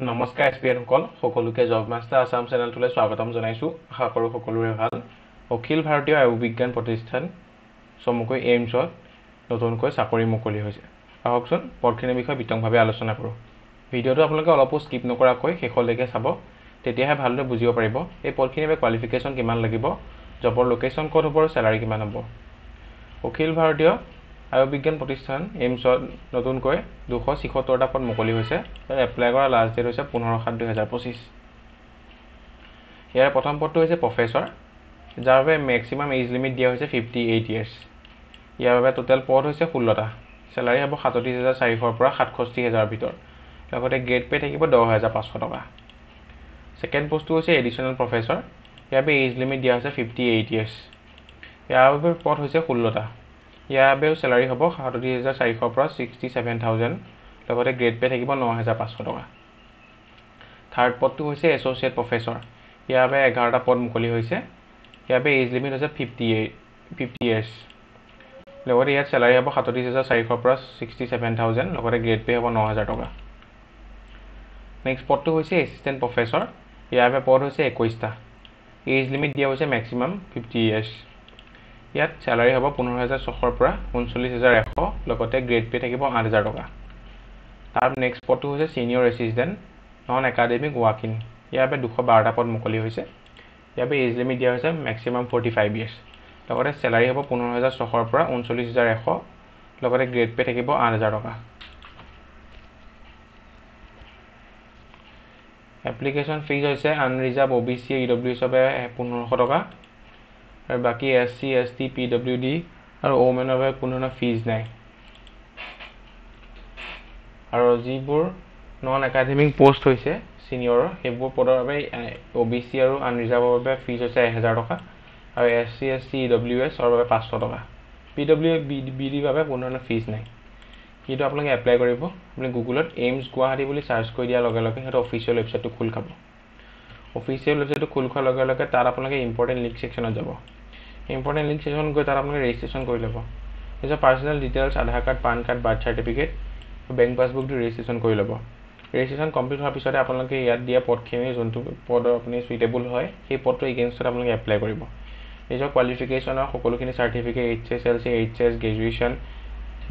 নমস্কাৰ এছপিএনসকল সকলোকে job master Assam চেনেলটোলৈ স্বাগতম জনাইছোঁ। আশা কৰোঁ সকলোৰে ভাল। অখিল ভাৰতীয় আয়ুৰ্বিজ্ঞান প্ৰতিষ্ঠান চমুকৈ এইমছত নতুনকৈ চাকৰি মুকলি হৈছে। আহকচোন পদখিনিৰ বিষয়ে বিতংভাৱে আলোচনা কৰোঁ। ভিডিঅ'টো আপোনালোকে অলপো স্কিপ নকৰাকৈ শেষলৈকে চাব, তেতিয়াহে ভালদৰে বুজিব পাৰিব এই পদখিনিৰ বাবে কোৱালিফিকেশ্যন কিমান লাগিব, জবৰ লোকেশ্যন ক'ত হ'ব আৰু চেলাৰী কিমান হ'ব। অখিল ভাৰতীয় আয়ুৰ্বিজ্ঞান প্ৰতিষ্ঠান এইমছত নতুনকৈ 276টা পদ মুকলি হৈছে। এপ্লাই কৰা লাষ্ট ডেট হৈছে 15/7/2025। ইয়াৰ প্ৰথম পদটো হৈছে প্ৰফেচৰ, যাৰ বাবে মেক্সিমাম এজ লিমিট দিয়া হৈছে 58 ইয়াৰ্ছ। ইয়াৰ বাবে টোটেল পদ হৈছে 16টা। চেলাৰী হ'ব 37,400 পৰা 67,000 ভিতৰত। লগতে গ্ৰেড পে থাকিব 10,500 টকা। ছেকেণ্ড পষ্টটো হৈছে এডিশ্যনেল প্ৰফেচৰ, ইয়াৰ বাবে এজ লিমিট দিয়া হৈছে 58 ইয়াৰ্ছ। ইয়াৰ বাবে পদ হৈছে 16টা। ইয়াৰ বাবেও চেলাৰী হ'ব 37,400 পৰা 67,000, লগতে গ্ৰেড পে থাকিব 9,500 টকা। থাৰ্ড পদটো হৈছে এছ'চিয়েট প্ৰফেচৰ, ইয়াৰ বাবে 11টা পদ মুকলি হৈছে। ইয়াৰ বাবে এজ লিমিট হৈছে 50 ইয়াৰ্ছ। লগতে ইয়াত চেলাৰী হ'ব 37,400 পৰা 67,000, লগতে গ্ৰেড পে হ'ব 9,000 টকা। নেক্সট পদটো হৈছে এছিষ্টেণ্ট প্ৰফেচৰ, ইয়াৰ বাবে পদ হৈছে 21টা। এজ লিমিট দিয়া হৈছে মেক্সিমাম 50 ইয়াৰ্ছ। ইয়াত চেলাৰী হ'ব 15,600 পৰা 39,100, লগতে গ্ৰেড পে থাকিব 8,000 টকা। তাৰ নেক্সট পদটো হৈছে senior assistant non academic walk in, ইয়াৰ বাবে 212টা পদ মুকলি হৈছে। ইয়াৰ বাবে এজ লিমিট দিয়া হৈছে মেক্সিমাম 45 ইয়াৰ্ছ। লগতে চেলাৰী হ'ব 15,600 পৰা 39,100, লগতে গ্ৰেড পে থাকিব 8,000 টকা। এপ্লিকেশ্যন ফিজ হৈছে আনৰিজাৰ্ভ OBC EWS বাবে 1,500 টকা, আৰু বাকী SC ST PWD আৰু ওমেনৰ বাবে কোনো ধৰণৰ ফিজ নাই। আৰু যিবোৰ নন একাডেমিক পষ্ট হৈছে ছিনিয়ৰৰ, সেইবোৰ পদৰ বাবে OBC আৰু আনৰিজাৰ্ভৰ বাবে ফিজ হৈছে 1,000 টকা, আৰু SC ST EWSৰ বাবে 500 টকা। PWBDৰ বাবে কোনো ধৰণৰ ফিজ নাই। কিন্তু আপোনালোকে এপ্লাই কৰিব, আপুনি গুগলত এইমছ গুৱাহাটী বুলি চাৰ্চ কৰি দিয়াৰ লগে লগে সিহঁতৰ অফিচিয়েল ৱেবছাইটটো খোল খাব। অফিচিয়েল ৱেবছাইটটো খোল খোৱাৰ লগে লগে তাত আপোনালোকে ইম্পৰ্টেণ্ট লিংক ছেকশ্যনত যাব। ইম্পৰ্টেণ্ট লিংক ছেকশ্যন গৈ তাত আপোনালোকে ৰেজিষ্ট্ৰেশ্যন কৰি ল'ব। নিজৰ personal details, Aadhaar card, PAN card, birth certificate, bank passbook দি ৰেজিষ্ট্ৰেশ্যন কৰি ল'ব। ৰেজিষ্ট্ৰেশ্যন কমপ্লিট হোৱাৰ পিছতে আপোনালোকে ইয়াত দিয়া পদখিনি যোনটো পদৰ আপুনি চুইটেবল হয়, সেই পদটো এগেইনষ্টত আপোনালোকে এপ্লাই কৰিব। নিজৰ কোৱালিফিকেশ্যনৰ সকলোখিনি certificate, HSLC, HS, graduation,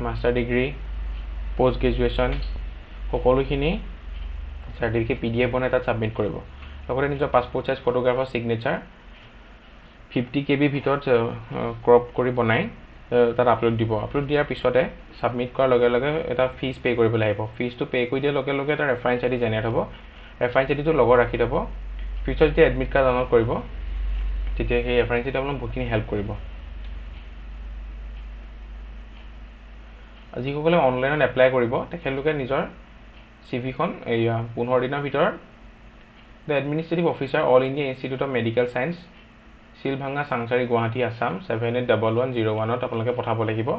master degree, post graduation, সকলোখিনি চাৰ্টিফিকেট PDF বনাই তাত ছাবমিট কৰিব। লগতে নিজৰ পাছপৰ্ট চাইজ ফটোগ্ৰাফৰ ছিগনেচাৰ 50 KB ভিতৰত ক্ৰপ কৰি বনাই তাত আপলোড দিব। আপলোড দিয়াৰ পিছতে ছাবমিট কৰাৰ লগে লগে এটা ফিজ পে' কৰিবলৈ আহিব। ফিজটো পে' কৰি দিয়াৰ লগে লগে এটা ৰেফাৰেঞ্চ ID জেনেৰেট হ'ব। ৰেফাৰেঞ্চ IDটো লগত ৰাখি থ'ব। ফিউচাৰ যেতিয়া এডমিট কাৰ্ড ডাউনলোড কৰিব, তেতিয়া সেই ৰেফাৰেঞ্চ ID আপোনাক বহুতখিনি হেল্প কৰিব। যিসকলে অনলাইনত এপ্লাই কৰিব, তেখেতলোকে নিজৰ CV খন 15 দিনৰ ভিতৰত the administrative officer, all India institute of medical science, Silbhanga, Changsari, Guwahati, Assam 781101 আপোনালোকে পঠাব লাগিব।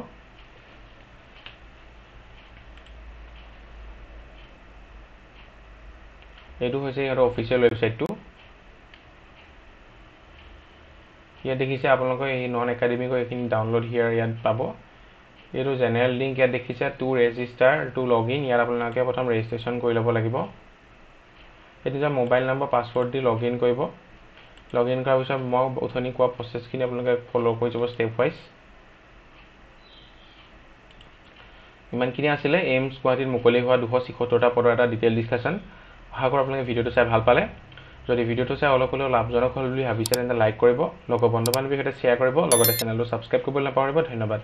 এইটো হৈছে সিহঁতৰ অফিচিয়েল ৱেবছাইটটো। ইয়াত দেখিছে আপোনালোকে এই নন একাডেমিকৰ এইখিনি ডাউনলোড ইয়াত পাব। এইটো জেনেৰেল লিংক ইয়াত দেখিছে, to register to log in. ইয়াত আপোনালোকে প্ৰথম ৰেজিষ্ট্ৰেশ্যন কৰি ল'ব লাগিব। এইটো নিজৰ মোবাইল নম্বৰ, পাছৱৰ্ড দি লগ ইন কৰিব। লগ ইন কৰাৰ পিছত মই অথনি কোৱা প্ৰচেছখিনি আপোনালোকে ফ'ল' কৰি যাব ষ্টেপ ৱাইজ। ইমানখিনি আছিলে এইমছ গুৱাহাটীত মুকলি হোৱা 276টা পদৰ এটা ডিটেইল ডিছকাশ্যন। আশা কৰোঁ আপোনালোকে ভিডিঅ'টো চাই ভাল পালে। যদি ভিডিঅ'টো চাই অলপ হ'লেও লাভজনক হ'ল বুলি ভাবিছে তেন্তে লাইক কৰিব, লগৰ বন্ধু বান্ধৱীৰ সৈতে শ্বেয়াৰ কৰিব, লগতে চেনেলটো ছাবস্ক্ৰাইব কৰিবলৈ নাপাহৰিব। ধন্যবাদ।